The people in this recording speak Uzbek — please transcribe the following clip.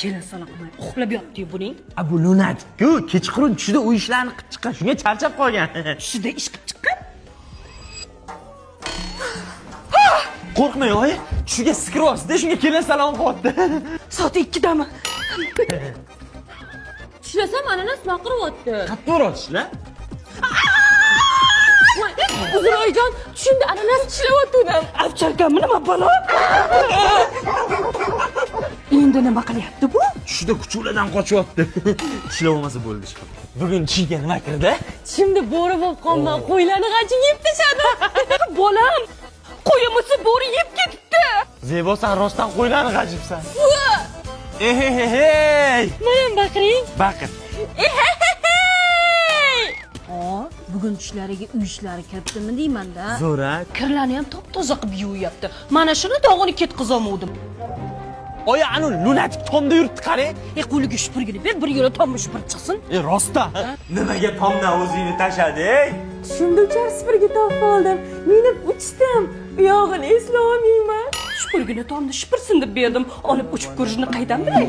kelin sana qilmay uxlab yotdi buning. Bu lunatik-ku, kechqurun tushida u ishlarni qilib chiqqan, shunga charchab qolgan. Tushida ish qilib chiqqan. Qo'rqmang, oyi. Tushiga skiryapsiz-da, shunga kelin salom qilyapti. Soat 2dami? Tushlasam ananas baqiryapti. Qattiq urishlar. Uzroyjon, tushimda ananas tishlayotgandim. Avcharkammi nima balo? Endi nima qilyapti bu? Tushida kuchuklardan qochyapti. Tishlab olmasa bo'ldi. Bugun tushiga nima kirdi? Tushimda bo'ri bo'lib qolman, qo'ylarni g'ajib yeb tashadi. Bolam, qo'yimizni bo'ri yeb ketibdi. Zebo, sen rostdan qo'ylarni g'ajibsan. Ehey! Mana baqiring. Baqir. Bugun tushlariga uy ishlari kiritdimi deyman-da. Zo'ra. Kirlarni ham top-toza qilib yuvyapti. Mana shuni dog'ini ketkazolmadim. Oya, anu lunatik tomda yuribdi, qarang. Qo'liga shupurgini ber, bir yo'la tomni shupurib chiqsin. Rostdan. Nimaga tomdan o'zingni tashlading? Tushimda uchar sifirga topib oldim. Minib uchdim. Uyog'ini eslolmayman. Shupurgini tomni shupursin deb berdim. Olib uchib ko'rishni qaydan bilay?